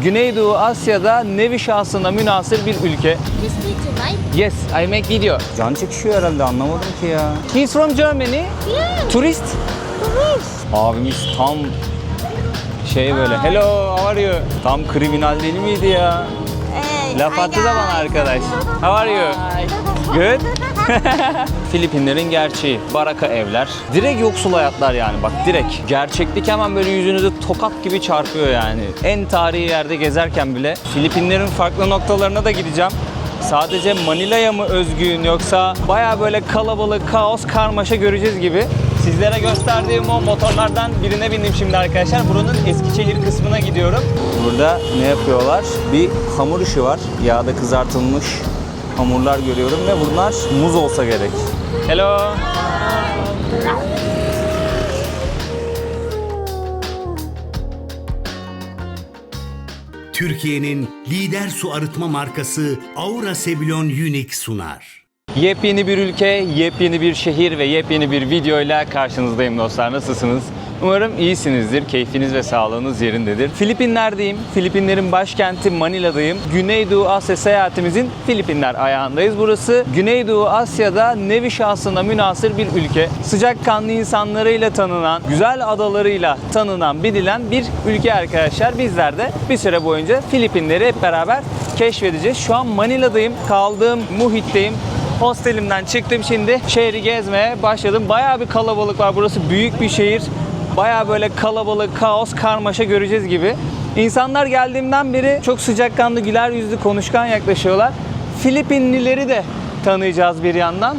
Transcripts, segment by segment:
Güneydoğu Asya'da nevi şahsına münhasır bir ülke. This video, right? Yes, I make video. Can çekişiyor herhalde, anlamadım ki ya. He's from Germany. Yeah. Turist. Tourist. Abimiz tam şey böyle. Hello, how are you? Tam kriminal değil miydi ya? Hey, Laf hi attı da bana guys. arkadaş. How are you? Good. Filipinlerin gerçeği. Baraka evler. Direkt yoksul hayatlar yani, bak direkt. Gerçeklik hemen böyle yüzünüze tokat gibi çarpıyor yani. En tarihi yerde gezerken bile. Filipinlerin farklı noktalarına da gideceğim. Sadece Manila'ya mı özgün yoksa baya böyle kalabalık, kaos, karmaşa göreceğiz gibi. Sizlere gösterdiğim o motorlardan birine bindim şimdi arkadaşlar. Buranın Eskişehir kısmına gidiyorum. Burada ne yapıyorlar? Bir hamur işi var. Yağda kızartılmış hamurlar görüyorum ve bunlar muz olsa gerek. Hello. Türkiye'nin lider su arıtma markası Aura Sebilon Unique sunar. Yepyeni bir ülke, yepyeni bir şehir ve yepyeni bir videoyla karşınızdayım dostlar. Nasılsınız? Umarım iyisinizdir, keyfiniz ve sağlığınız yerindedir. Filipinler'deyim, Filipinlerin başkenti Manila'dayım. Güneydoğu Asya seyahatimizin Filipinler ayağındayız. Burası Güneydoğu Asya'da nevi şahsına münhasır bir ülke. Sıcakkanlı insanlarıyla tanınan, güzel adalarıyla tanınan, bilinen bir ülke arkadaşlar. Bizler de bir süre boyunca Filipinleri hep beraber keşfedeceğiz. Şu an Manila'dayım, kaldığım muhitteyim. Hostelimden çıktım, şimdi şehri gezmeye başladım. Bayağı bir kalabalık var. Burası büyük bir şehir. Bayağı böyle kalabalık, kaos, karmaşa göreceğiz gibi. İnsanlar geldiğimden beri çok sıcakkanlı, güler yüzlü, konuşkan yaklaşıyorlar. Filipinlileri de tanıyacağız bir yandan.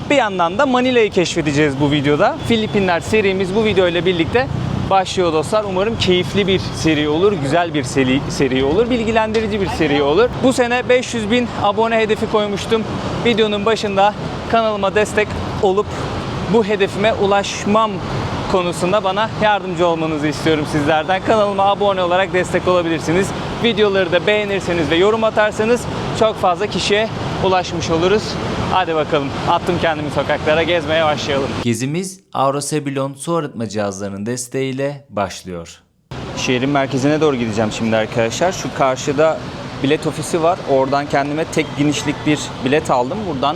Bir yandan da Manila'yı keşfedeceğiz bu videoda. Filipinler serimiz bu video ile birlikte başlıyor dostlar. Umarım keyifli bir seri olur, güzel bir seri olur, bilgilendirici bir seri olur. Bu sene 500.000 abone hedefi koymuştum. Videonun başında kanalıma destek olup bu hedefime ulaşmam konusunda bana yardımcı olmanızı istiyorum sizlerden. Kanalıma abone olarak destek olabilirsiniz. Videoları da beğenirseniz ve yorum atarsanız çok fazla kişiye ulaşmış oluruz. Hadi bakalım, attım kendimi sokaklara, gezmeye başlayalım. Gezimiz Aura Sebilon su arıtma cihazlarının desteğiyle başlıyor. Şehrin merkezine doğru gideceğim şimdi arkadaşlar. Şu karşıda bilet ofisi var. Oradan kendime tek genişlik bir bilet aldım. Buradan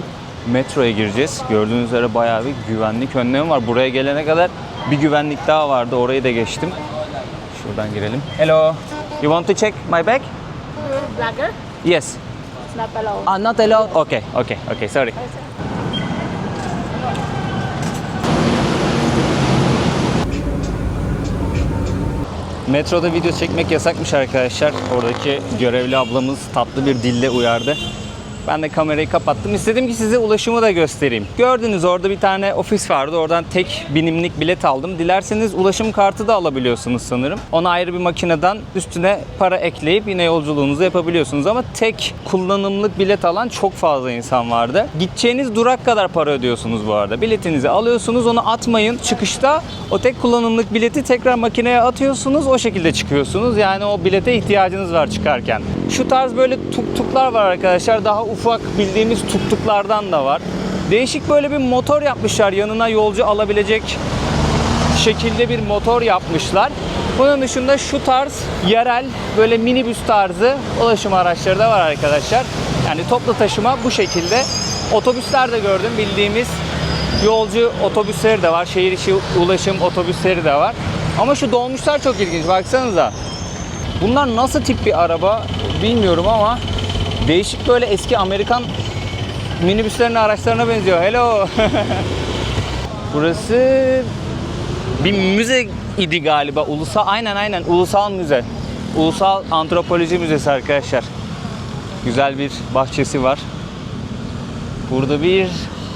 metroya gireceğiz. Gördüğünüz üzere bayağı bir güvenlik önlemi var. Buraya gelene kadar bir güvenlik daha vardı. Orayı da geçtim. Şuradan girelim. Hello. You want to check my bag? Blogger? Yes. Not allowed. Ah, not allowed. Okay, sorry. Metroda video çekmek yasakmış arkadaşlar. Oradaki görevli ablamız tatlı bir dille uyardı. Ben de kamerayı kapattım. İstedim ki size ulaşımı da göstereyim. Gördünüz, orada bir tane ofis vardı. Oradan tek binimlik bilet aldım. Dilerseniz ulaşım kartı da alabiliyorsunuz sanırım. Ona ayrı bir makineden üstüne para ekleyip yine yolculuğunuzu yapabiliyorsunuz. Ama tek kullanımlık bilet alan çok fazla insan vardı. Gideceğiniz durak kadar para ödüyorsunuz bu arada. Biletinizi alıyorsunuz, onu atmayın. Çıkışta o tek kullanımlık bileti tekrar makineye atıyorsunuz. O şekilde çıkıyorsunuz. Yani o bilete ihtiyacınız var çıkarken. Şu tarz böyle tuktuklar var arkadaşlar. Daha ufak bildiğimiz tuktuklardan da var. Değişik böyle bir motor yapmışlar. Yanına yolcu alabilecek şekilde bir motor yapmışlar. Bunun dışında şu tarz yerel böyle minibüs tarzı ulaşım araçları da var arkadaşlar. Yani toplu taşıma bu şekilde. Otobüsler de gördüm. Bildiğimiz yolcu otobüsleri de var. Şehir içi ulaşım otobüsleri de var. Ama şu dolmuşlar çok ilginç. Baksanıza. Bunlar nasıl tip bir araba bilmiyorum ama değişik böyle eski Amerikan minibüslerinin araçlarına benziyor. Hello. Burası bir müze idi galiba. Aynen Ulusal Müze. Ulusal Antropoloji Müzesi arkadaşlar. Güzel bir bahçesi var. Burada bir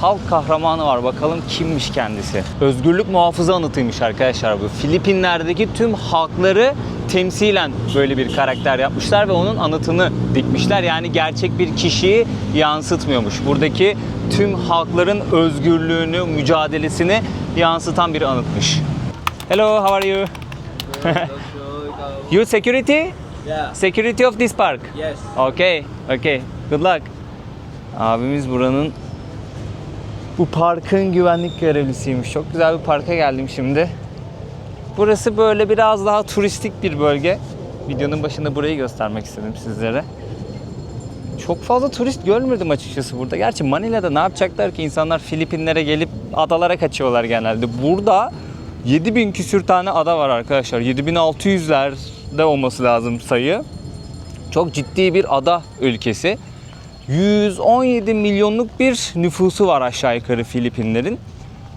halk kahramanı var. Bakalım kimmiş kendisi. Özgürlük muhafızı anıtıymış arkadaşlar bu. Filipinler'deki tüm halkları temsilen böyle bir karakter yapmışlar ve onun anıtını dikmişler. Yani gerçek bir kişiyi yansıtmıyormuş. Buradaki tüm halkların özgürlüğünü, mücadelesini yansıtan bir anıtmış. Hello, how are you? You security? Yeah. Security of this park? Yes. Okay. Good luck. Abimiz buranın bu parkın güvenlik görevlisiymiş. Çok güzel bir parka geldim şimdi. Burası böyle biraz daha turistik bir bölge. videonun başında burayı göstermek istedim sizlere. Çok fazla turist görmedim açıkçası burada. Gerçi Manila'da ne yapacaklar ki? İnsanlar Filipinlere gelip adalara kaçıyorlar genelde. Burada 7000 küsür tane ada var arkadaşlar. 7600'lerde olması lazım sayı. Çok ciddi bir ada ülkesi. 117 milyonluk bir nüfusu var aşağı yukarı Filipinlerin.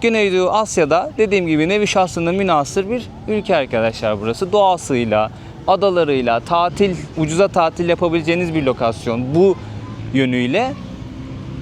Güneydoğu Asya'da dediğim gibi nevi şahsına münhasır bir ülke arkadaşlar burası. Doğasıyla, adalarıyla, ucuza tatil yapabileceğiniz bir lokasyon. Bu yönüyle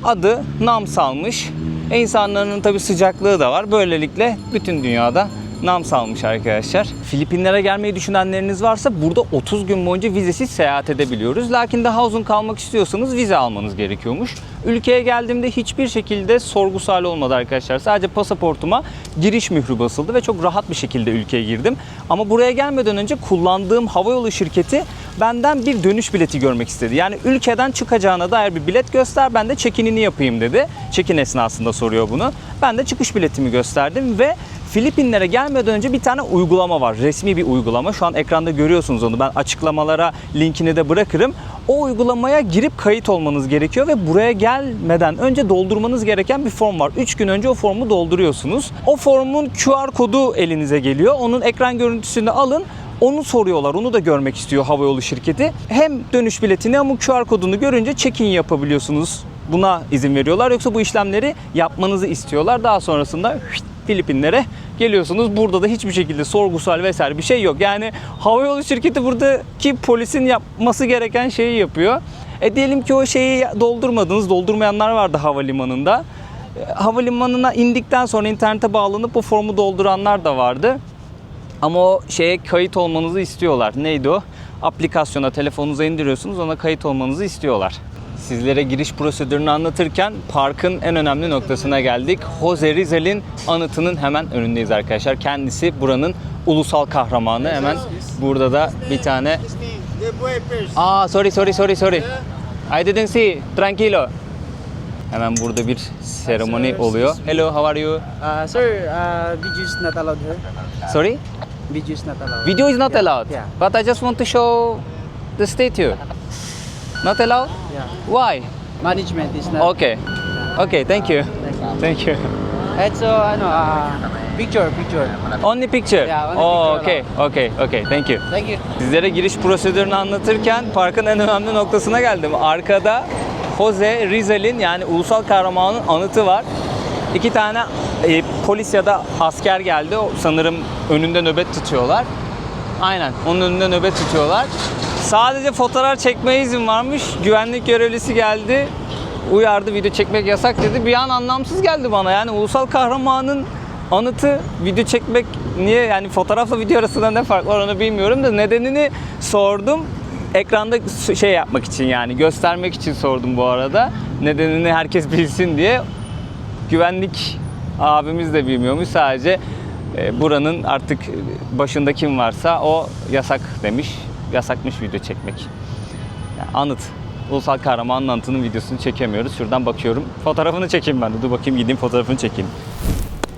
adı nam salmış. İnsanların tabi sıcaklığı da var. Böylelikle bütün dünyada nam salmış arkadaşlar. Filipinlere gelmeyi düşünenleriniz varsa burada 30 gün boyunca vizesiz seyahat edebiliyoruz. Lakin daha uzun kalmak istiyorsanız vize almanız gerekiyormuş. Ülkeye geldiğimde hiçbir şekilde sorgu suali olmadı arkadaşlar. Sadece pasaportuma giriş mührü basıldı ve çok rahat bir şekilde ülkeye girdim. Ama buraya gelmeden önce kullandığım havayolu şirketi benden bir dönüş bileti görmek istedi. Yani ülkeden çıkacağına dair bir bilet göster, ben de check-in'ini yapayım dedi. Check-in esnasında soruyor bunu. Ben de çıkış biletimi gösterdim ve Filipinlere gelmeden önce bir tane uygulama var. Resmi bir uygulama. Şu an ekranda görüyorsunuz onu. Ben açıklamalara linkini de bırakırım. O uygulamaya girip kayıt olmanız gerekiyor ve buraya gelmeden önce doldurmanız gereken bir form var. 3 gün önce o formu dolduruyorsunuz. O formun QR kodu elinize geliyor. Onun ekran görüntüsünü alın. Onu soruyorlar. Onu da görmek istiyor havayolu şirketi. Hem dönüş biletini hem QR kodunu görünce check-in yapabiliyorsunuz. Buna izin veriyorlar. Yoksa bu işlemleri yapmanızı istiyorlar. Daha sonrasında Filipinlere geliyorsunuz. Burada da hiçbir şekilde sorgusal vesaire bir şey yok. Yani havayolu şirketi buradaki polisin yapması gereken şeyi yapıyor. Diyelim ki o şeyi doldurmadınız. Doldurmayanlar vardı havalimanında. Havalimanına indikten sonra internete bağlanıp bu formu dolduranlar da vardı. Ama o şeye kayıt olmanızı istiyorlar. Neydi o? Aplikasyona telefonunuza indiriyorsunuz. Ona kayıt olmanızı istiyorlar. Sizlere giriş prosedürünü anlatırken parkın en önemli noktasına geldik. Jose Rizal'in anıtının hemen önündeyiz arkadaşlar. Kendisi buranın ulusal kahramanı. Hemen burada da bir tane... Sorry. I didn't see. Tranquilo. Hemen burada bir seremoni oluyor. Hello, how are you? Sir, video is not allowed here. Sorry? Video is not allowed. Video is not allowed. Yeah. But I just want to show the statue. Not allowed? Yeah. Why? Management is not. Okay. Okay, thank you. Thank you. It's picture. Only picture. Yeah, only Oh, picture okay. Thank you. Thank you. Sizlere giriş prosedürünü anlatırken parkın en önemli noktasına geldim. Arkada Jose Rizal'in yani ulusal kahramanın anıtı var. 2 tane polis ya da asker geldi. Sanırım önünde nöbet tutuyorlar. Aynen, onun önünde nöbet tutuyorlar. Sadece fotoğraf çekmeye izin varmış. Güvenlik görevlisi geldi. Uyardı, video çekmek yasak dedi. Bir an anlamsız geldi bana. Yani ulusal kahramanın anıtı video çekmek niye, yani fotoğrafla video arasında ne fark var onu bilmiyorum da nedenini sordum. Ekranda şey yapmak için, yani göstermek için sordum bu arada. Nedenini herkes bilsin diye. Güvenlik abimiz de bilmiyormuş, sadece buranın artık başında kim varsa o yasak demiş. Yasakmış video çekmek. Yani anıt. Ulusal kahramanın anıtının videosunu çekemiyoruz. Şuradan bakıyorum. Fotoğrafını çekeyim ben de. Dur bakayım, gideyim fotoğrafını çekeyim.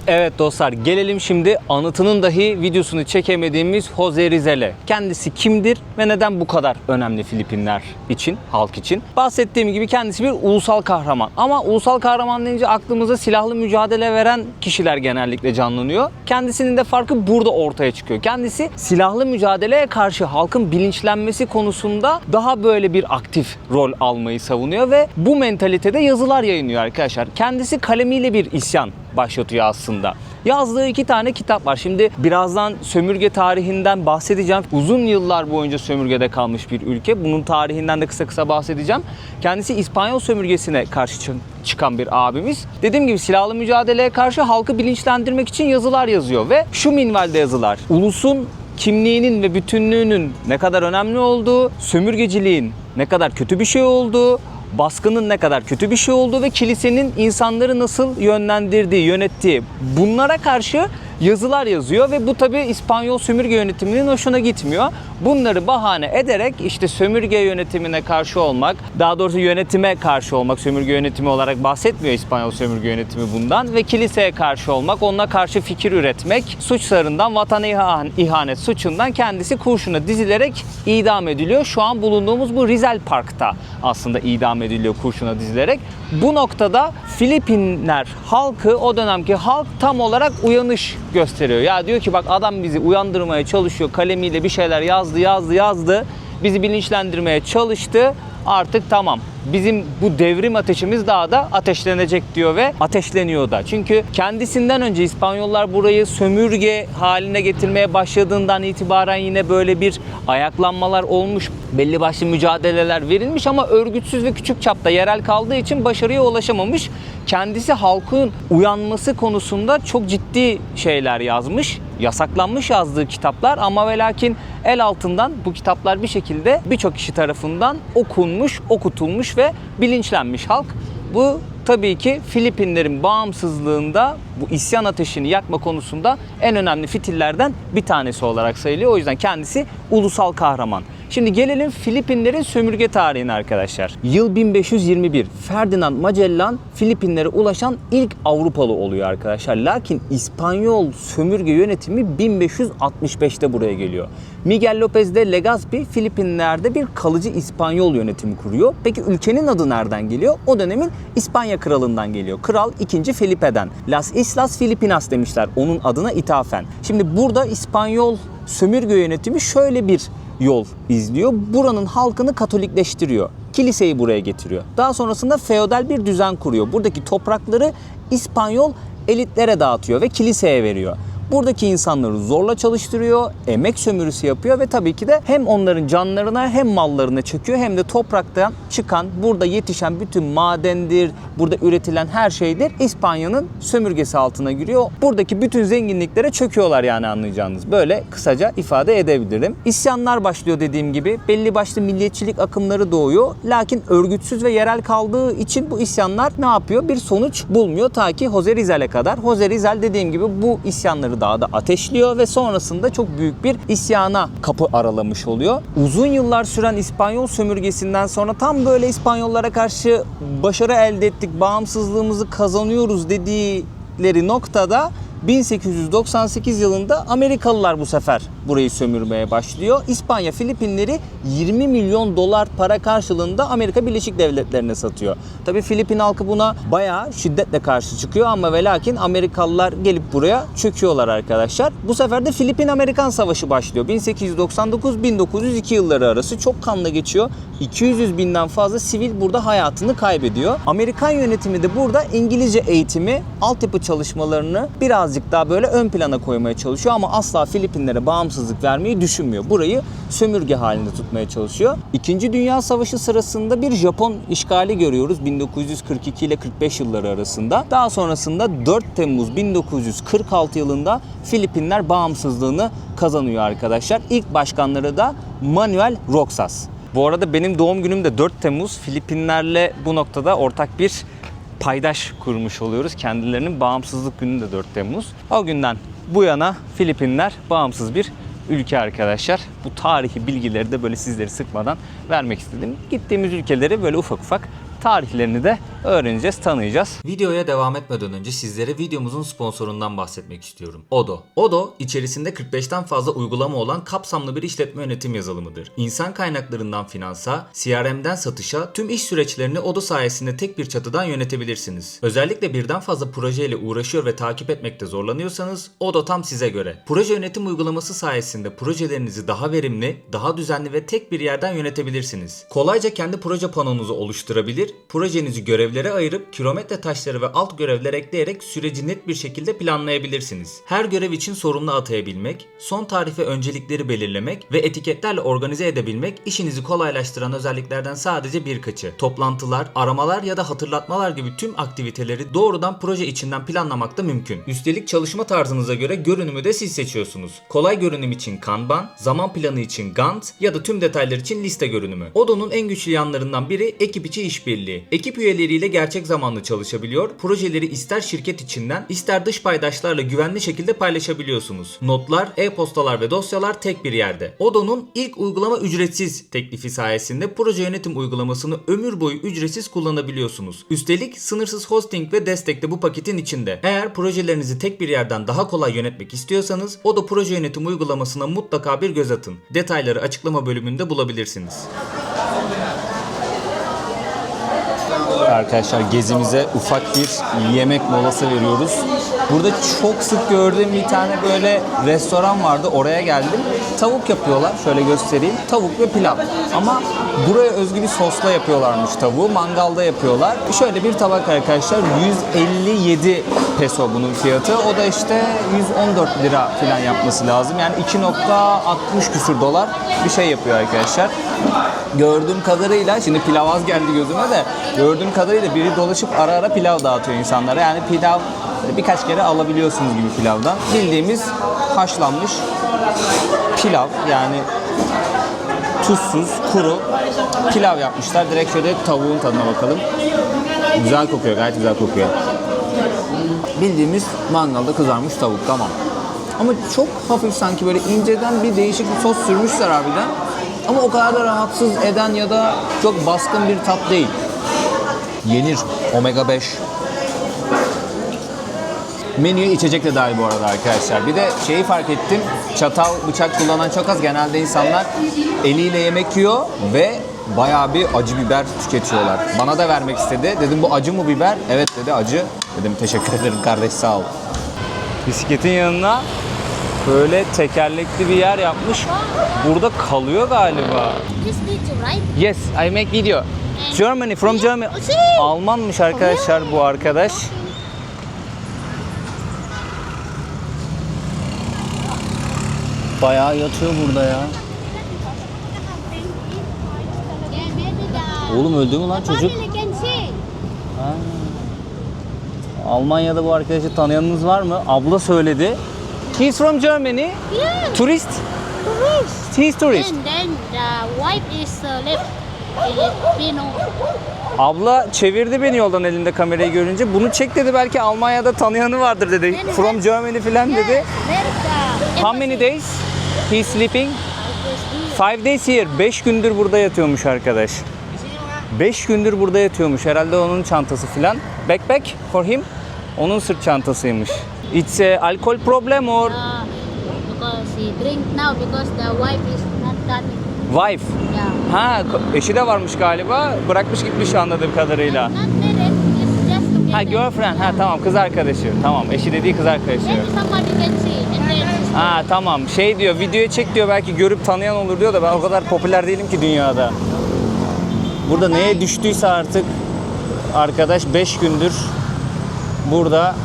Evet dostlar, gelelim şimdi anıtının dahi videosunu çekemediğimiz Jose Rizal'e. Kendisi kimdir ve neden bu kadar önemli Filipinler için, halk için? Bahsettiğim gibi kendisi bir ulusal kahraman. Ama ulusal kahraman deyince aklımıza silahlı mücadele veren kişiler genellikle canlanıyor. Kendisinin de farkı burada ortaya çıkıyor. Kendisi silahlı mücadeleye karşı halkın bilinçlenmesi konusunda daha böyle bir aktif rol almayı savunuyor ve bu mentalitede yazılar yayınlıyor arkadaşlar. Kendisi kalemiyle bir isyan başlatıyor aslında. Yazdığı 2 tane kitap var. Şimdi birazdan sömürge tarihinden bahsedeceğim. Uzun yıllar boyunca sömürgede kalmış bir ülke. Bunun tarihinden de kısa bahsedeceğim. Kendisi İspanyol sömürgesine karşı çıkan bir abimiz. Dediğim gibi silahlı mücadeleye karşı halkı bilinçlendirmek için yazılar yazıyor ve şu minvalde yazılar: ulusun kimliğinin ve bütünlüğünün ne kadar önemli olduğu, sömürgeciliğin ne kadar kötü bir şey olduğu, baskının ne kadar kötü bir şey olduğu ve kilisenin insanları nasıl yönlendirdiği, yönettiği, bunlara karşı yazılar yazıyor ve bu tabi İspanyol sömürge yönetiminin hoşuna gitmiyor. Bunları bahane ederek işte sömürge yönetimine karşı olmak, daha doğrusu yönetime karşı olmak, sömürge yönetimi olarak bahsetmiyor İspanyol sömürge yönetimi bundan ve kiliseye karşı olmak, onunla karşı fikir üretmek, suçlarından, vatana ihanet suçundan kendisi kurşuna dizilerek idam ediliyor. Şu an bulunduğumuz bu Rizal Park'ta aslında idam ediliyor kurşuna dizilerek. Bu noktada Filipinler halkı, o dönemki halk tam olarak uyanış gösteriyor. Ya diyor ki bak adam bizi uyandırmaya çalışıyor, kalemiyle bir şeyler yazdı. Bizi bilinçlendirmeye çalıştı. Artık tamam. Bizim bu devrim ateşimiz daha da ateşlenecek diyor ve ateşleniyor da. Çünkü kendisinden önce İspanyollar burayı sömürge haline getirmeye başladığından itibaren yine böyle bir ayaklanmalar olmuş. Belli başlı mücadeleler verilmiş ama örgütsüz ve küçük çapta yerel kaldığı için başarıya ulaşamamış. Kendisi halkın uyanması konusunda çok ciddi şeyler yazmış. Yasaklanmış yazdığı kitaplar ama ve lakin el altından bu kitaplar bir şekilde birçok kişi tarafından okunmuş, okutulmuş ve bilinçlenmiş halk. Bu tabii ki Filipinlerin bağımsızlığında bu isyan ateşini yakma konusunda en önemli fitillerden bir tanesi olarak sayılıyor. O yüzden kendisi ulusal kahraman. Şimdi gelelim Filipinlerin sömürge tarihine arkadaşlar. Yıl 1521. Ferdinand Magellan Filipinlere ulaşan ilk Avrupalı oluyor arkadaşlar. Lakin İspanyol sömürge yönetimi 1565'te buraya geliyor. Miguel López de Legazpi Filipinler'de bir kalıcı İspanyol yönetimi kuruyor. Peki ülkenin adı nereden geliyor? O dönemin İspanya kralından geliyor. Kral 2. Felipe'den. Las Islas Filipinas demişler onun adına ithafen. Şimdi burada İspanyol sömürge yönetimi şöyle bir yol izliyor. Buranın halkını Katolikleştiriyor. Kiliseyi buraya getiriyor. Daha sonrasında feodal bir düzen kuruyor. Buradaki toprakları İspanyol elitlere dağıtıyor ve kiliseye veriyor. Buradaki insanları zorla çalıştırıyor, emek sömürüsü yapıyor ve tabii ki de hem onların canlarına hem mallarına çöküyor hem de topraktan çıkan, burada yetişen bütün madendir, burada üretilen her şeydir İspanya'nın sömürgesi altına giriyor. Buradaki bütün zenginliklere çöküyorlar yani anlayacağınız. Böyle kısaca ifade edebilirim. İsyanlar başlıyor dediğim gibi. Belli başlı milliyetçilik akımları doğuyor. Lakin örgütsüz ve yerel kaldığı için bu isyanlar ne yapıyor? Bir sonuç bulmuyor ta ki José Rizal'e kadar. José Rizal dediğim gibi bu isyanları daha da ateşliyor ve sonrasında çok büyük bir isyana kapı aralamış oluyor. Uzun yıllar süren İspanyol sömürgesinden sonra tam böyle İspanyollara karşı başarı elde ettik, bağımsızlığımızı kazanıyoruz dedikleri noktada 1898 yılında Amerikalılar bu sefer burayı sömürmeye başlıyor. İspanya Filipinleri 20 milyon dolar para karşılığında Amerika Birleşik Devletleri'ne satıyor. Tabii Filipin halkı buna bayağı şiddetle karşı çıkıyor ama ve lakin Amerikalılar gelip buraya çöküyorlar arkadaşlar. Bu sefer de Filipin-Amerikan Savaşı başlıyor. 1899-1902 yılları arası çok kanlı geçiyor. 200 binden fazla sivil burada hayatını kaybediyor. Amerikan yönetimi de burada İngilizce eğitimi, altyapı çalışmalarını birazcık daha böyle ön plana koymaya çalışıyor ama asla Filipinlere bağımsızlık vermeyi düşünmüyor. Burayı sömürge halinde tutmaya çalışıyor. İkinci Dünya Savaşı sırasında bir Japon işgali görüyoruz 1942 ile 45 yılları arasında. Daha sonrasında 4 Temmuz 1946 yılında Filipinler bağımsızlığını kazanıyor arkadaşlar. İlk başkanları da Manuel Roxas. Bu arada benim doğum günüm de 4 Temmuz. Filipinlerle bu noktada ortak bir paydaş kurmuş oluyoruz. Kendilerinin bağımsızlık günü de 4 Temmuz. O günden bu yana Filipinler bağımsız bir ülke arkadaşlar. Bu tarihi bilgileri de böyle sizleri sıkmadan vermek istedim. Gittiğimiz ülkeleri böyle ufak ufak tarihlerini de öğreneceğiz, tanıyacağız. Videoya devam etmeden önce sizlere videomuzun sponsorundan bahsetmek istiyorum. Odo. Odo, içerisinde 45'ten fazla uygulama olan kapsamlı bir işletme yönetim yazılımıdır. İnsan kaynaklarından finansa, CRM'den satışa, tüm iş süreçlerini Odo sayesinde tek bir çatıdan yönetebilirsiniz. Özellikle birden fazla projeyle uğraşıyor ve takip etmekte zorlanıyorsanız, Odo tam size göre. Proje yönetim uygulaması sayesinde projelerinizi daha verimli, daha düzenli ve tek bir yerden yönetebilirsiniz. Kolayca kendi proje panonuzu oluşturabilir, projenizi görevlere ayırıp kilometre taşları ve alt görevler ekleyerek süreci net bir şekilde planlayabilirsiniz. Her görev için sorumlu atayabilmek, son tarife öncelikleri belirlemek ve etiketlerle organize edebilmek işinizi kolaylaştıran özelliklerden sadece birkaçı. Toplantılar, aramalar ya da hatırlatmalar gibi tüm aktiviteleri doğrudan proje içinden planlamak da mümkün. Üstelik çalışma tarzınıza göre görünümü de siz seçiyorsunuz. Kolay görünüm için Kanban, zaman planı için Gantt ya da tüm detaylar için liste görünümü. Odo'nun en güçlü yanlarından biri ekip içi işbirliği. Ekip üyeleriyle işbirliğiyle gerçek zamanlı çalışabiliyor. Projeleri ister şirket içinden ister dış paydaşlarla güvenli şekilde paylaşabiliyorsunuz. Notlar, e-postalar ve dosyalar tek bir yerde. Odo'nun ilk uygulama ücretsiz teklifi sayesinde proje yönetim uygulamasını ömür boyu ücretsiz kullanabiliyorsunuz. Üstelik sınırsız hosting ve destek de bu paketin içinde. Eğer projelerinizi tek bir yerden daha kolay yönetmek istiyorsanız Odo proje yönetim uygulamasına mutlaka bir göz atın. Detayları açıklama bölümünde bulabilirsiniz. Arkadaşlar gezimize ufak bir yemek molası veriyoruz. Burada çok sık gördüğüm bir tane böyle restoran vardı. Oraya geldim. Tavuk yapıyorlar. Şöyle göstereyim. Tavuk ve pilav. Ama buraya özgü bir sosla yapıyorlarmış tavuğu. Mangalda yapıyorlar. Şöyle bir tabak arkadaşlar. 157 peso bunun fiyatı. O da işte 114 lira falan yapması lazım. Yani 2.60 küsur dolar bir şey yapıyor arkadaşlar. Gördüğüm kadarıyla, şimdi pilav az geldi gözüme de, gördüğüm kadarıyla biri dolaşıp ara ara pilav dağıtıyor insanlara. Yani pilav birkaç kere alabiliyorsunuz gibi pilavdan. Bildiğimiz haşlanmış pilav, yani tuzsuz, kuru pilav yapmışlar. Direkt şöyle tavuğun tadına bakalım. Güzel kokuyor, gayet güzel kokuyor. Bildiğimiz mangalda kızarmış tavuk, tamam. Ama çok hafif, sanki böyle inceden bir değişik bir sos sürmüşler harbiden. Ama o kadar da rahatsız eden ya da çok baskın bir tat değil. Yenir. Omega 5. Menüye içecek de dahil bu arada arkadaşlar. Bir de şeyi fark ettim. Çatal, bıçak kullanan çok az. Genelde insanlar eliyle yemek yiyor ve bayağı bir acı biber tüketiyorlar. Bana da vermek istedi. Dedim bu acı mı biber? Evet dedi, acı. Dedim teşekkür ederim kardeş, sağ ol. Bisikletin yanına böyle tekerlekli bir yer yapmış. Burada kalıyor galiba. This video, right? Yes, I make video. Germany, from Germany. Almanmış arkadaşlar bu arkadaş. Bayağı yatıyor burada ya. Oğlum öldü mü lan çocuk? Ha. Almanya'da bu arkadaşı tanıyanınız var mı? Abla söyledi. He's from Germany. Yeah. Tourist. Tourist. He's tourist. Then the wife is left. Pino. Abla çevirdi beni yoldan elinde kamerayı görünce. Bunu çek dedi, belki Almanya'da tanıyanı vardır dedi. From Germany falan dedi. There's the How many days he's sleeping? 5 days here. 5 gündür burada yatıyormuş arkadaş. 5 gündür burada yatıyormuş. Herhalde onun çantası filan. Backpack for him. Onun sırt çantasıymış. It's a alcohol problem or because he drink now because the wife is not coming. wife? Yeah. Ha, eşi de varmış galiba. Bırakmış gitmiş anladığım kadarıyla. Not married. It's just together. Ha, girlfriend. Ha tamam, kız arkadaşı. Tamam, eşi dediği kız arkadaşı. Maybe somebody can see. And then Ha tamam, şey diyor, videoya çek diyor, belki görüp tanıyan olur diyor da ben o kadar popüler değilim ki dünyada. Burada neye düştüyse artık arkadaş 5 gündür burada.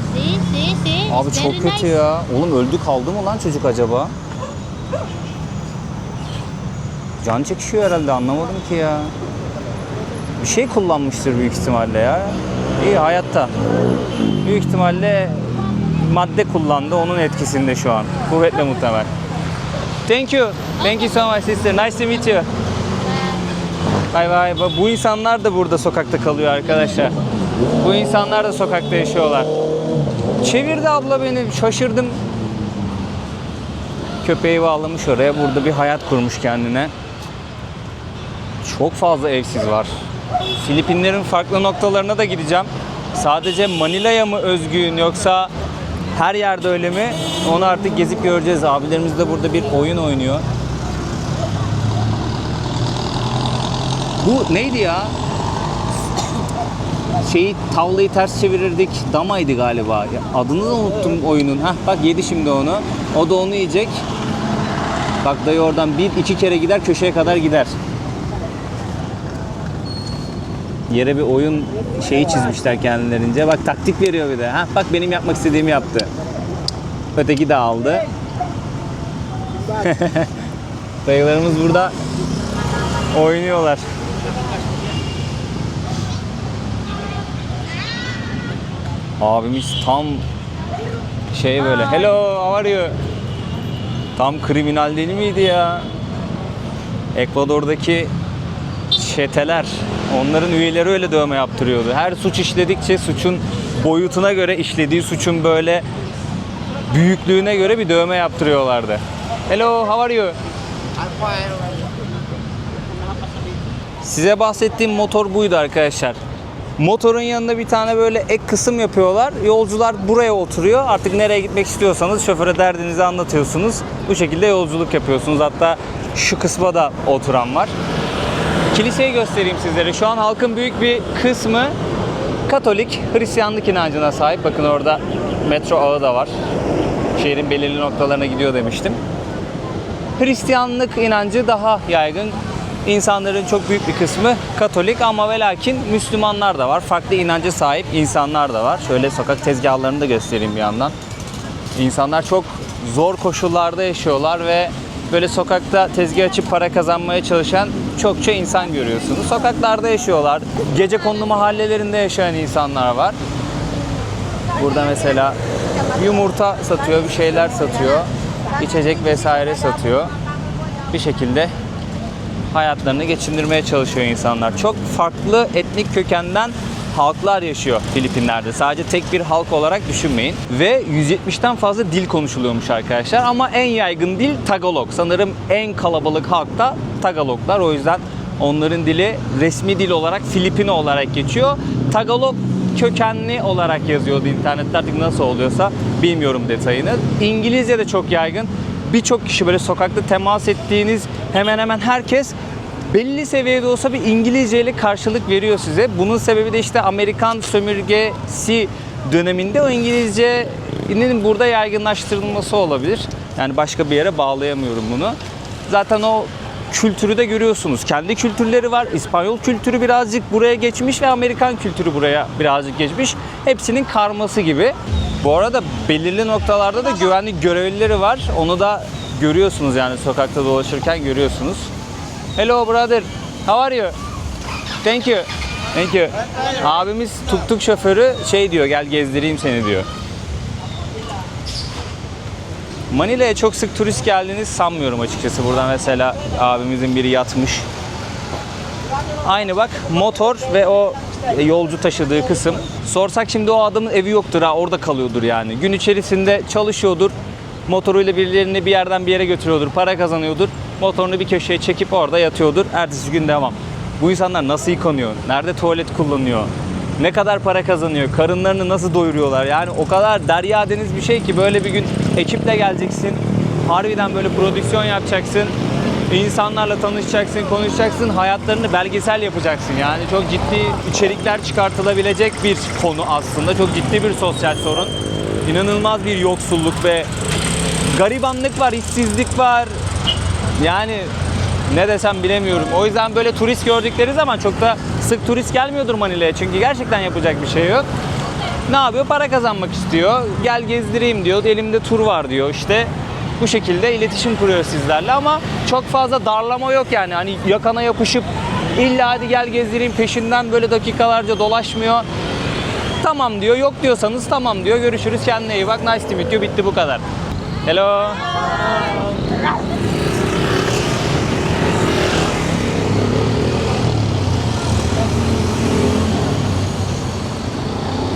see. Abi It's çok very kötü nice. ya. Oğlum öldü kaldı mı lan çocuk acaba? Can çekişiyor herhalde, anlamadım ki ya. Bir şey kullanmıştır büyük ihtimalle ya. İyi, hayatta. Büyük ihtimalle madde kullandı, onun etkisinde şu an. Kuvvetle muhtemel. Thank you. Thank you so much sister. Nice to meet you. Bye bye. Bu insanlar da burada sokakta kalıyor arkadaşlar. Bu insanlar da sokakta yaşıyorlar. Çevirdi abla beni, şaşırdım. Köpeği bağlamış oraya, burada bir hayat kurmuş kendine. Çok fazla evsiz var. Filipinlerin farklı noktalarına da gideceğim. Sadece Manila'ya mı özgün yoksa her yerde öyle mi? Onu artık gezip göreceğiz. Abilerimiz de burada bir oyun oynuyor. Bu neydi ya? Tavlayı ters çevirirdik. Damaydı galiba. Ya, adını da unuttum oyunun. Hah bak, yedi şimdi onu. O da onu yiyecek. Bak dayı oradan 1-2 kere gider, köşeye kadar gider. Yere bir oyun şeyi çizmişler kendilerince. Bak taktik veriyor bir de. Hah bak, benim yapmak istediğimi yaptı. Öteki de aldı. Dayılarımız burada oynuyorlar. Abimiz tam şey böyle. Hello, how are you? Tam kriminal değil miydi ya? Ekvador'daki çeteler, onların üyeleri öyle dövme yaptırıyordu. Her suç işledikçe suçun boyutuna göre, işlediği suçun böyle büyüklüğüne göre bir dövme yaptırıyorlardı. Hello, how are you? Size bahsettiğim motor buydu arkadaşlar. Motorun yanında bir tane böyle ek kısım yapıyorlar. Yolcular buraya oturuyor. Artık nereye gitmek istiyorsanız şoföre derdinizi anlatıyorsunuz. Bu şekilde yolculuk yapıyorsunuz. Hatta şu kısma da oturan var. Kiliseyi göstereyim sizlere. Şu an halkın büyük bir kısmı Katolik, Hristiyanlık inancına sahip. Bakın orada metro ağı da var. Şehrin belirli noktalarına gidiyor demiştim. Hristiyanlık inancı daha yaygın. İnsanların çok büyük bir kısmı Katolik ama ve lakin Müslümanlar da var. Farklı inanca sahip insanlar da var. Şöyle sokak tezgahlarını da göstereyim bir yandan. İnsanlar çok zor koşullarda yaşıyorlar ve böyle sokakta tezgah açıp para kazanmaya çalışan çokça insan görüyorsunuz. Sokaklarda yaşıyorlar. Gecekondu mahallelerinde yaşayan insanlar var. Burada mesela yumurta satıyor, bir şeyler satıyor. İçecek vesaire satıyor. Bir şekilde hayatlarını geçindirmeye çalışıyor insanlar. Çok farklı etnik kökenden halklar yaşıyor Filipinler'de. Sadece tek bir halk olarak düşünmeyin. Ve 170'ten fazla dil konuşuluyormuş arkadaşlar. Ama en yaygın dil Tagalog. Sanırım en kalabalık halk da Tagaloglar. O yüzden onların dili resmi dil olarak Filipino olarak geçiyor. Tagalog kökenli olarak yazıyordu internette, artık nasıl oluyorsa bilmiyorum detayını. İngilizce de çok yaygın. Birçok kişi böyle sokakta temas ettiğiniz hemen hemen herkes belli seviyede olsa bir İngilizce ile karşılık veriyor size. Bunun sebebi de işte Amerikan sömürgesi döneminde o İngilizcenin burada yaygınlaştırılması olabilir. Yani başka bir yere bağlayamıyorum bunu. Zaten o kültürü de görüyorsunuz. Kendi kültürleri var. İspanyol kültürü birazcık buraya geçmiş ve Amerikan kültürü buraya birazcık geçmiş. Hepsinin karması gibi. Bu arada belirli noktalarda da güvenlik görevlileri var. Onu da görüyorsunuz, yani sokakta dolaşırken görüyorsunuz. Hello brother, how are you? Thank you. Thank you. Abimiz tuk tuk şoförü şey diyor, gel gezdireyim seni diyor. Manila'ya çok sık turist geldiğini sanmıyorum açıkçası. Burada mesela abimizin biri yatmış. Aynı bak, motor ve o yolcu taşıdığı kısım. Sorsak şimdi o adamın evi yoktur ha, orada kalıyordur yani. Gün içerisinde çalışıyordur. Motoruyla birilerini bir yerden bir yere götürüyordur. Para kazanıyordur. Motorunu bir köşeye çekip orada yatıyordur. Ertesi gün devam. Bu insanlar nasıl yıkanıyor? Nerede tuvalet kullanıyor? Ne kadar para kazanıyor? Karınlarını nasıl doyuruyorlar? Yani o kadar derya deniz bir şey ki böyle bir gün ekiple geleceksin. Harbiden böyle prodüksiyon yapacaksın. İnsanlarla tanışacaksın, konuşacaksın, hayatlarını belgesel yapacaksın. Yani çok ciddi içerikler çıkartılabilecek bir konu aslında. Çok ciddi bir sosyal sorun. İnanılmaz bir yoksulluk ve garibanlık var, işsizlik var. Yani ne desem bilemiyorum. O yüzden böyle turist gördükleri zaman çok da sık turist gelmiyordur Manila'ya. Çünkü gerçekten yapacak bir şey yok. Ne yapıyor? Para kazanmak istiyor. Gel gezdireyim diyor. Elimde tur var diyor işte. Bu şekilde iletişim kuruyor sizlerle ama çok fazla darlama yok yani. Hani yakana yapışıp illa hadi gel gezdireyim peşinden böyle dakikalarca dolaşmıyor. Tamam diyor. Yok diyorsanız tamam diyor. Görüşürüz, kendine iyi bak. Nice to meet you. Bitti, bu kadar. Hello.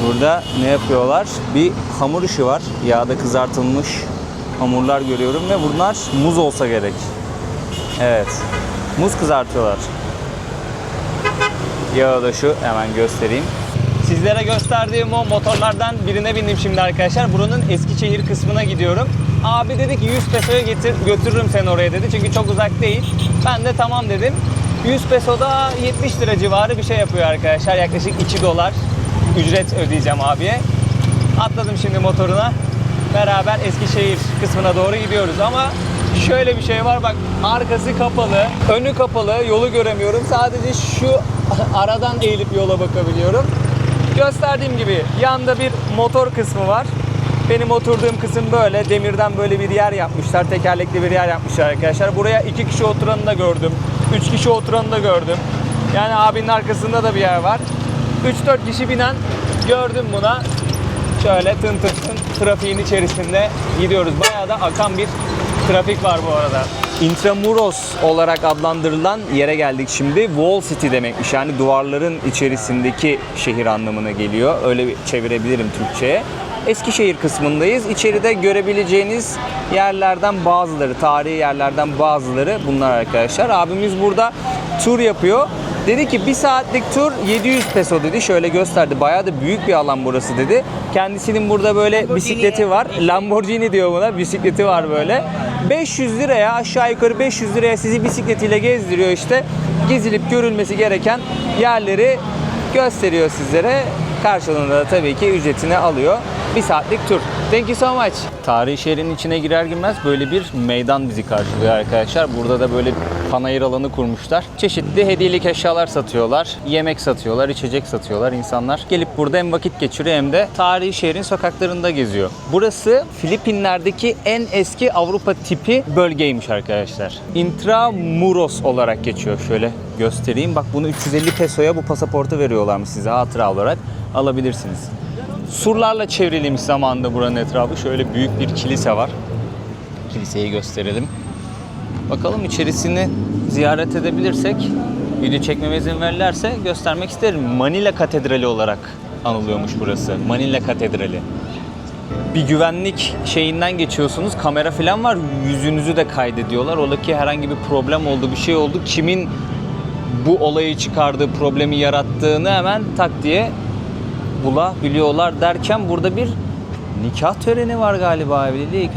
Burada ne yapıyorlar? Bir hamur işi var. Yağda kızartılmış hamurlar görüyorum ve bunlar muz olsa gerek. Evet. Muz kızartıyorlar. Yağı da şu. Hemen göstereyim. Sizlere gösterdiğim o motorlardan birine bindim şimdi arkadaşlar. Buranın Eskişehir kısmına gidiyorum. Abi dedi ki 100 pesoya götürürüm seni oraya dedi. Çünkü çok uzak değil. Ben de tamam dedim. 100 peso da 70 lira civarı bir şey yapıyor arkadaşlar. Yaklaşık 2 dolar ücret ödeyeceğim abiye. Atladım şimdi motoruna. Beraber Eskişehir kısmına doğru gidiyoruz ama şöyle bir şey var, bak arkası kapalı, önü kapalı, yolu göremiyorum. Sadece şu aradan eğilip yola bakabiliyorum. Gösterdiğim gibi yanda bir motor kısmı var. Benim oturduğum kısım böyle demirden böyle bir yer yapmışlar. Tekerlekli bir yer yapmışlar arkadaşlar. Buraya 2 kişi oturanı da gördüm. 3 kişi oturanı da gördüm. Yani abinin arkasında da bir yer var. 3-4 kişi binen gördüm buna. Şöyle tın tın tın trafiğin içerisinde gidiyoruz. Bayağı da akan bir trafik var bu arada. Intramuros olarak adlandırılan yere geldik şimdi. Wall City demekmiş. Yani duvarların içerisindeki şehir anlamına geliyor. Öyle çevirebilirim Türkçe'ye. Eskişehir kısmındayız. İçeride görebileceğiniz yerlerden bazıları, tarihi yerlerden bazıları bunlar arkadaşlar. Abimiz burada tur yapıyor. Dedi ki 1 saatlik tur 700 peso dedi. Şöyle gösterdi. Bayağı da büyük bir alan burası dedi. Kendisinin burada böyle bisikleti var. Lamborghini diyor buna. Bisikleti var böyle. 500 liraya, aşağı yukarı 500 liraya sizi bisikletiyle gezdiriyor işte. Gezilip görülmesi gereken yerleri gösteriyor sizlere. Karşılığında da tabii ki ücretini alıyor. 1 saatlik tur. Thank you so much. Tarihi şehrin içine girer girmez böyle bir meydan bizi karşılıyor arkadaşlar. Burada da böyle panayır alanı kurmuşlar. Çeşitli hediyelik eşyalar satıyorlar. Yemek satıyorlar, içecek satıyorlar. İnsanlar gelip burada hem vakit geçiriyor hem de tarihi şehrin sokaklarında geziyor. Burası Filipinler'deki en eski Avrupa tipi bölgeymiş arkadaşlar. Intramuros olarak geçiyor. Şöyle göstereyim. Bak bunu 350 pesoya bu pasaportu veriyorlarmış size hatıra olarak. Alabilirsiniz. Surlarla çevrilmiş zamanında buranın etrafı. Şöyle büyük bir kilise var. Kiliseyi gösterelim. Bakalım içerisini ziyaret edebilirsek, video çekmeme izin verirlerse göstermek isterim. Manila Katedrali olarak anılıyormuş burası. Manila Katedrali. Bir güvenlik şeyinden geçiyorsunuz. Kamera falan var. Yüzünüzü de kaydediyorlar. Oradaki herhangi bir problem oldu, bir şey oldu. Kimin bu olayı çıkardığı, problemi yarattığını hemen tak diye bulabiliyorlar derken burada bir nikah töreni var galiba, evlilik.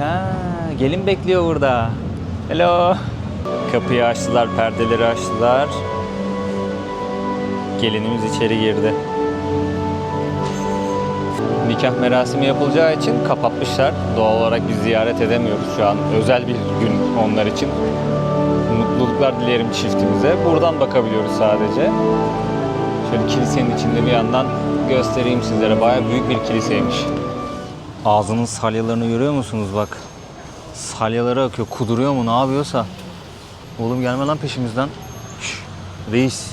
Gelin bekliyor burada. Hello. Kapıyı açtılar, perdeleri açtılar. Gelinimiz içeri girdi. Nikah merasimi yapılacağı için kapatmışlar. Doğal olarak biz ziyaret edemiyoruz şu an. Özel bir gün onlar için. Mutluluklar dilerim çiftimize. Buradan bakabiliyoruz sadece. Şöyle kilisenin içinde bir yandan göstereyim sizlere. Bayağı büyük bir kiliseymiş. Ağzının salyalarını görüyor musunuz bak. Salyaları akıyor. Kuduruyor mu ne yapıyorsa. Oğlum gelme lan peşimizden. Şş, reis.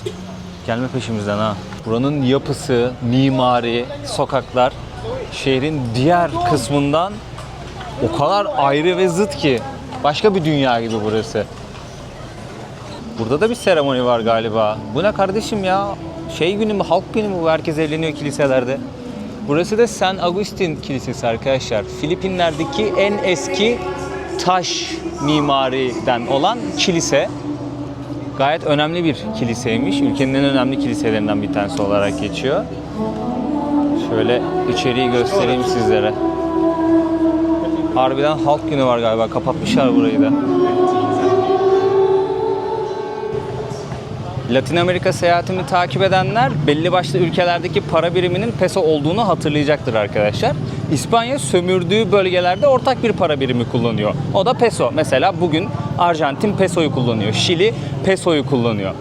Gelme peşimizden ha. Buranın yapısı, mimari, sokaklar şehrin diğer kısmından o kadar ayrı ve zıt ki. Başka bir dünya gibi burası. Burada da bir seremoni var galiba. Bu ne kardeşim ya? Şey günü mü, halk günü mü bu? Herkes evleniyor kiliselerde. Burası da San Agustin Kilisesi arkadaşlar. Filipinler'deki en eski taş mimariden olan kilise. Gayet önemli bir kiliseymiş. Ülkenin en önemli kiliselerinden bir tanesi olarak geçiyor. Şöyle içeriği göstereyim sizlere. Harbiden halk günü var galiba. Kapatmışlar burayı da. Latin Amerika seyahatimi takip edenler belli başlı ülkelerdeki para biriminin peso olduğunu hatırlayacaktır arkadaşlar. İspanya sömürdüğü bölgelerde ortak bir para birimi kullanıyor. O da peso. Mesela bugün Arjantin pesoyu kullanıyor. Şili pesoyu kullanıyor.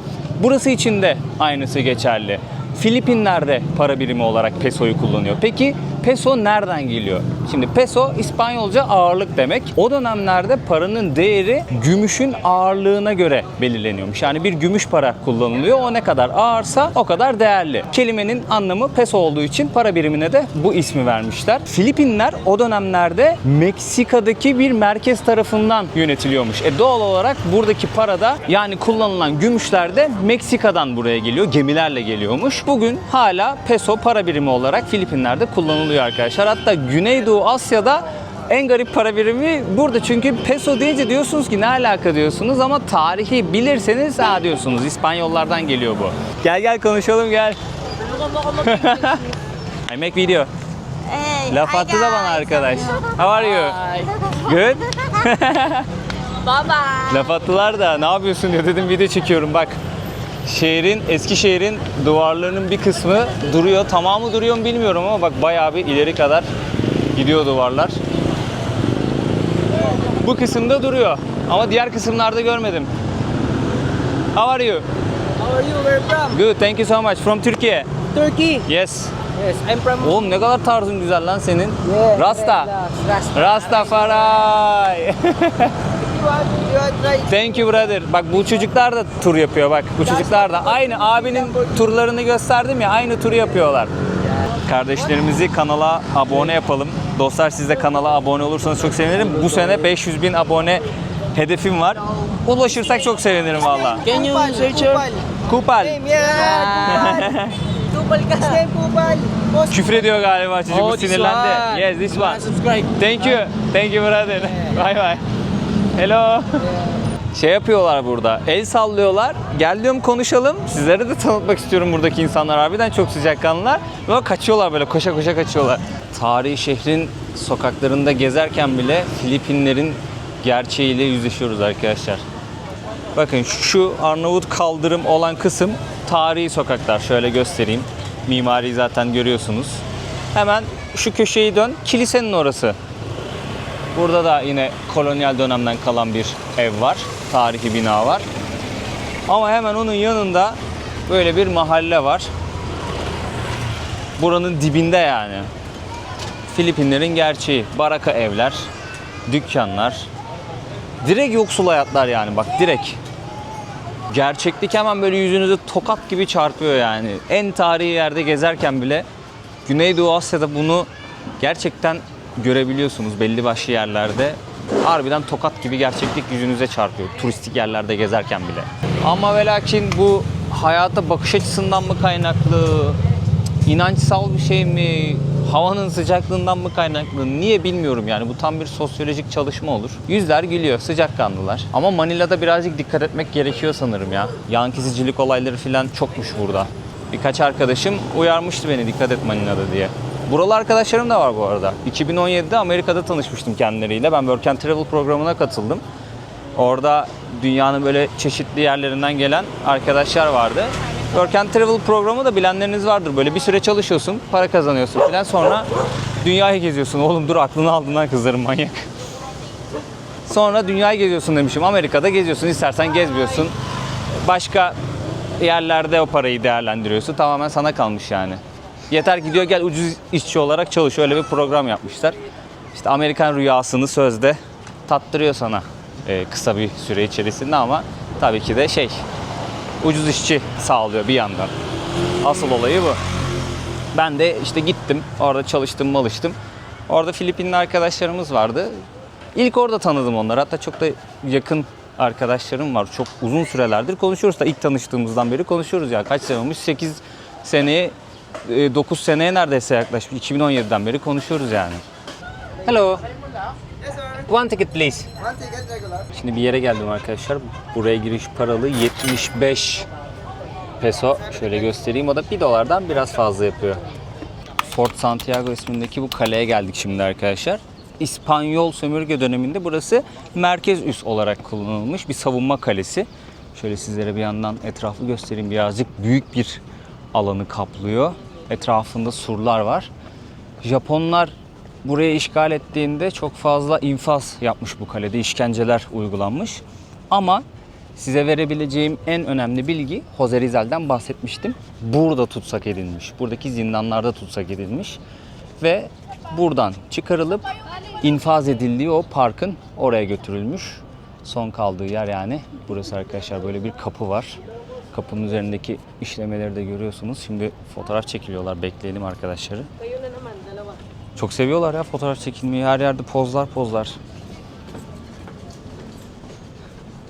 Burası için de aynısı geçerli. Filipinler'de para birimi olarak pesoyu kullanıyor. Peki peso nereden geliyor? Şimdi peso İspanyolca ağırlık demek. O dönemlerde paranın değeri gümüşün ağırlığına göre belirleniyormuş. Yani bir gümüş para kullanılıyor. O ne kadar ağırsa o kadar değerli. Kelimenin anlamı peso olduğu için para birimine de bu ismi vermişler. Filipinler o dönemlerde Meksika'daki bir merkez tarafından yönetiliyormuş. Doğal olarak buradaki para da yani kullanılan gümüşler de Meksika'dan buraya geliyor. Gemilerle geliyormuş. Bugün hala peso para birimi olarak Filipinler'de kullanılıyor arkadaşlar. Hatta Güneydoğu Asya'da en garip para birimi burada. Çünkü peso deyince diyorsunuz ki ne alaka diyorsunuz ama tarihi bilirseniz diyorsunuz İspanyollardan geliyor bu. Gel konuşalım gel. I make video. Hey, Laf attı da bana arkadaş. How are you? Good? Bye bye. Laf attılar da ne yapıyorsun diyor. Dedim video çekiyorum bak. Eskişehir'in duvarlarının bir kısmı duruyor. Tamamı duruyor mu bilmiyorum ama bak bayağı bir ileri kadar gidiyor duvarlar. Bu kısımda duruyor. Ama diğer kısımlarda görmedim. How are you? How are you? Where from? Good, thank you so much. From Turkey. Turkey. Yes. Yes, I'm from. Oğlum ne kadar tarzın güzel lan senin. Yeah, Rasta. Rasta. Rastafari. You are try. Thank you brother. Bak bu çocuklar da tur yapıyor bak. Bu çocuklar da aynı abinin turlarını gösterdim ya aynı turu yapıyorlar. Kardeşlerimizi kanala abone yapalım. Dostlar siz de kanala abone olursanız çok sevinirim. Bu sene 500.000 abone hedefim var. Ulaşırsak çok sevinirim valla. Can you search your Kupal. name? Yeah, Kupal ka. Name Kupal. Post. Küfür ediyor galiba çocuk, bu this sinirlendi. one. Yes, this one. Subscribe. Thank you. Thank you brother. Bye bye. Hello. Şey yapıyorlar burada. El sallıyorlar. Gel diyorum konuşalım. Sizlere de tanıtmak istiyorum buradaki insanlar. Harbiden çok sıcakkanlılar. Ve kaçıyorlar böyle, koşa koşa kaçıyorlar. Tarihi şehrin sokaklarında gezerken bile Filipinlerin gerçeğiyle yüzleşiyoruz arkadaşlar. Bakın şu Arnavut kaldırım olan kısım tarihi sokaklar. Şöyle göstereyim. Mimariyi zaten görüyorsunuz. Hemen şu köşeyi dön. Kilisenin orası. Burada da yine kolonyal dönemden kalan bir ev var. Tarihi bina var. Ama hemen onun yanında böyle bir mahalle var. Buranın dibinde yani. Filipinlerin gerçeği. Baraka evler, dükkanlar. Direkt yoksul hayatlar yani, bak direkt. Gerçeklik hemen böyle yüzünüze tokat gibi çarpıyor yani. En tarihi yerde gezerken bile Güneydoğu Asya'da bunu gerçekten görebiliyorsunuz belli başlı yerlerde. Harbiden tokat gibi gerçeklik yüzünüze çarpıyor turistik yerlerde gezerken bile. Ama ve lakin bu hayata bakış açısından mı kaynaklı, inançsal bir şey mi, havanın sıcaklığından mı kaynaklı, niye bilmiyorum yani. Bu tam bir sosyolojik çalışma olur. Yüzler gülüyor, sıcakkanlılar. Ama Manila'da birazcık dikkat etmek gerekiyor sanırım ya. Yan kesicilik olayları falan çokmuş burada. Birkaç arkadaşım uyarmıştı beni, dikkat et Manila'da diye. Buralı arkadaşlarım da var bu arada. 2017'de Amerika'da tanışmıştım kendileriyle. Ben Work and Travel programına katıldım. Orada dünyanın böyle çeşitli yerlerinden gelen arkadaşlar vardı. Work and Travel programı da bilenleriniz vardır. Böyle bir süre çalışıyorsun, para kazanıyorsun falan. Sonra dünyayı geziyorsun. Oğlum dur, aklını aldın lan, kızlarım manyak. Sonra dünyayı geziyorsun demişim. Amerika'da geziyorsun. İstersen gezmiyorsun. Başka yerlerde o parayı değerlendiriyorsun. Tamamen sana kalmış yani. Yeter ki diyor gel ucuz işçi olarak çalış. Öyle bir program yapmışlar. İşte Amerikan rüyasını sözde tattırıyor sana kısa bir süre içerisinde, ama tabii ki de ucuz işçi sağlıyor bir yandan. Asıl olayı bu. Ben de işte gittim. Orada çalıştım, malıştım. Orada Filipinli arkadaşlarımız vardı. İlk orada tanıdım onları. Hatta çok da yakın arkadaşlarım var. Çok uzun sürelerdir konuşuyoruz da ilk tanıştığımızdan beri konuşuyoruz ya. Kaç sene olmuş? 8 seneye 9 seneye neredeyse yaklaşmış. 2017'den beri konuşuyoruz yani. Hello. One ticket please. Şimdi bir yere geldim arkadaşlar. Buraya giriş paralı 75 peso. Şöyle göstereyim. O da $1'dan biraz fazla yapıyor. Fort Santiago ismindeki bu kaleye geldik şimdi arkadaşlar. İspanyol sömürge döneminde burası merkez üs olarak kullanılmış bir savunma kalesi. Şöyle sizlere bir yandan etrafı göstereyim. Birazcık büyük bir alanı kaplıyor. Etrafında surlar var. Japonlar burayı işgal ettiğinde çok fazla infaz yapmış bu kalede. İşkenceler uygulanmış. Ama size verebileceğim en önemli bilgi, Jose Rizal'den bahsetmiştim. Burada tutsak edilmiş. Buradaki zindanlarda tutsak edilmiş. Ve buradan çıkarılıp infaz edildiği o parkın oraya götürülmüş. Son kaldığı yer yani. Burası arkadaşlar, böyle bir kapı var. Kapının üzerindeki işlemeleri de görüyorsunuz. Şimdi fotoğraf çekiliyorlar. Bekleyelim arkadaşları. Çok seviyorlar ya fotoğraf çekilmeyi. Her yerde pozlar.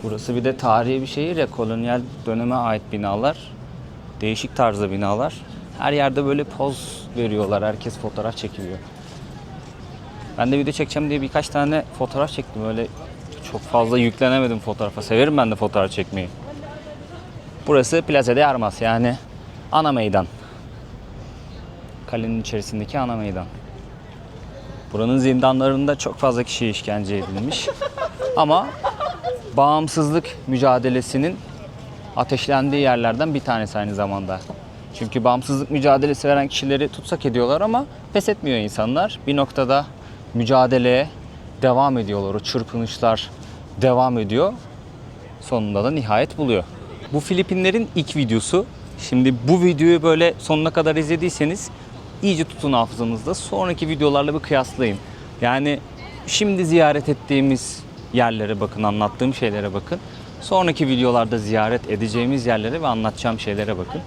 Burası bir de tarihi bir şehir ya. Kolonyal döneme ait binalar. Değişik tarzda binalar. Her yerde böyle poz veriyorlar. Herkes fotoğraf çekiliyor. Ben de video çekeceğim diye birkaç tane fotoğraf çektim. Öyle çok fazla yüklenemedim fotoğrafa. Severim ben de fotoğraf çekmeyi. Burası Plaza de Armas, yani ana meydan. Kalenin içerisindeki ana meydan. Buranın zindanlarında çok fazla kişiye işkence edilmiş. Ama bağımsızlık mücadelesinin ateşlendiği yerlerden bir tanesi aynı zamanda. Çünkü bağımsızlık mücadelesi veren kişileri tutsak ediyorlar ama pes etmiyor insanlar. Bir noktada mücadeleye devam ediyorlar. O çırpınışlar devam ediyor. Sonunda da nihayet buluyor. Bu Filipinlerin ilk videosu. Şimdi bu videoyu böyle sonuna kadar izlediyseniz iyice tutun hafızanızda. Sonraki videolarla bir kıyaslayın. Yani şimdi ziyaret ettiğimiz yerlere bakın, anlattığım şeylere bakın. Sonraki videolarda ziyaret edeceğimiz yerlere ve anlatacağım şeylere bakın.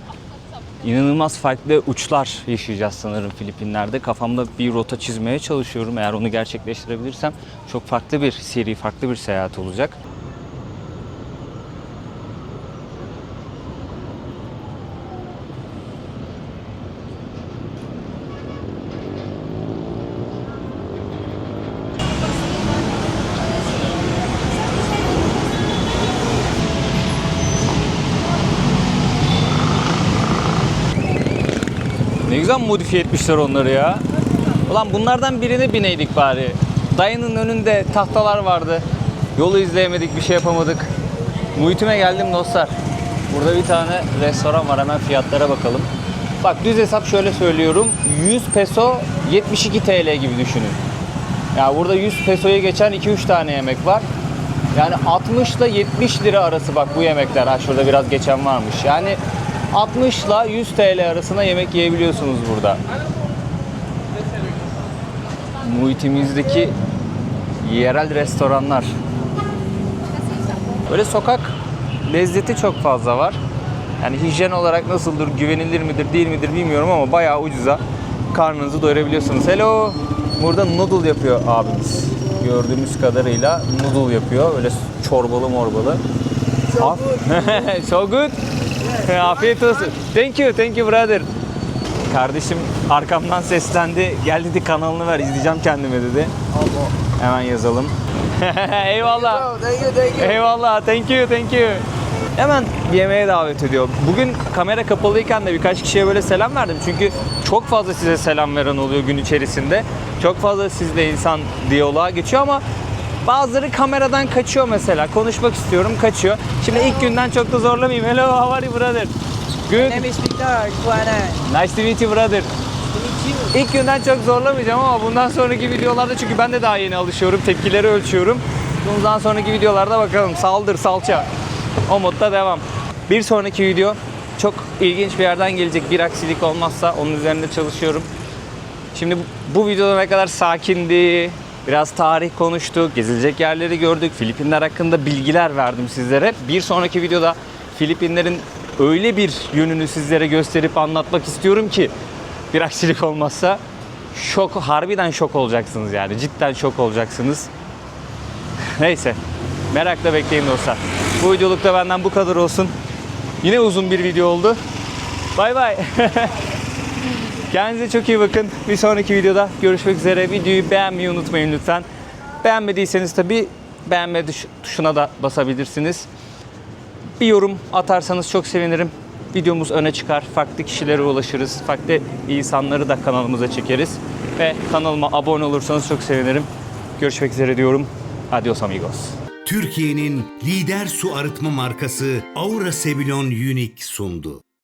İnanılmaz farklı uçlar yaşayacağız sanırım Filipinler'de. Kafamda bir rota çizmeye çalışıyorum. Eğer onu gerçekleştirebilirsem çok farklı bir seri, farklı bir seyahat olacak. Ne güzel modifiye etmişler onları ya. Ulan bunlardan birine bineydik bari. Dayının önünde tahtalar vardı. Yolu izleyemedik, bir şey yapamadık. Muhitime geldim dostlar. Burada bir tane restoran var, hemen fiyatlara bakalım. Bak düz hesap şöyle söylüyorum. 100 peso 72 TL gibi düşünün. Ya burada 100 pesoya geçen 2-3 tane yemek var. Yani 60 ile 70 lira arası bak bu yemekler. Ha şurada biraz geçen varmış. Yani 60 ile 100 TL arasında yemek yiyebiliyorsunuz burada. Muhitimizdeki yerel restoranlar. Böyle sokak lezzeti çok fazla var. Yani hijyen olarak nasıldır, güvenilir midir, değil midir bilmiyorum ama bayağı ucuza karnınızı doyurabiliyorsunuz. Hello! Burada noodle yapıyor abimiz. Gördüğümüz kadarıyla noodle yapıyor. Öyle çorbalı morbalı. So good. Afiyet olsun. Thank you brother. Kardeşim arkamdan seslendi. Gel dedi kanalını ver, izleyeceğim kendime dedi. Hemen yazalım. Eyvallah. Eyvallah. Thank you. Hemen yemeğe davet ediyor. Bugün kamera kapalıyken de birkaç kişiye böyle selam verdim. Çünkü çok fazla size selam veren oluyor gün içerisinde. Çok fazla sizle insan diyaloğa geçiyor ama bazıları kameradan kaçıyor mesela. Konuşmak istiyorum, kaçıyor. Şimdi ilk günden çok da zorlamayayım. Hello, how are you brother? Good. My name is Victor Iguana. Nice to meet you brother. İlk günden çok zorlamayacağım ama bundan sonraki videolarda çünkü ben de daha yeni alışıyorum. Tepkileri ölçüyorum. Bundan sonraki videolarda bakalım saldır salça. O modda devam. Bir sonraki video çok ilginç bir yerden gelecek. Bir aksilik olmazsa onun üzerinde çalışıyorum. Şimdi bu videoda ne kadar sakindi, biraz tarih konuştuk, gezilecek yerleri gördük, Filipinler hakkında bilgiler verdim sizlere. Bir sonraki videoda Filipinlerin öyle bir yönünü sizlere gösterip anlatmak istiyorum ki bir aksilik olmazsa harbiden şok olacaksınız yani. Cidden şok olacaksınız. Neyse, merakla bekleyin dostlar. Bu videolukta benden bu kadar olsun. Yine uzun bir video oldu. Bay bay. Kendinize çok iyi bakın. Bir sonraki videoda görüşmek üzere. Videoyu beğenmeyi unutmayın lütfen. Beğenmediyseniz tabii beğenme tuşuna da basabilirsiniz. Bir yorum atarsanız çok sevinirim. Videomuz öne çıkar. Farklı kişilere ulaşırız. Farklı insanları da kanalımıza çekeriz. Ve kanalıma abone olursanız çok sevinirim. Görüşmek üzere diyorum. Adios amigos. Türkiye'nin lider su arıtma markası Aura Sebilon Unique sundu.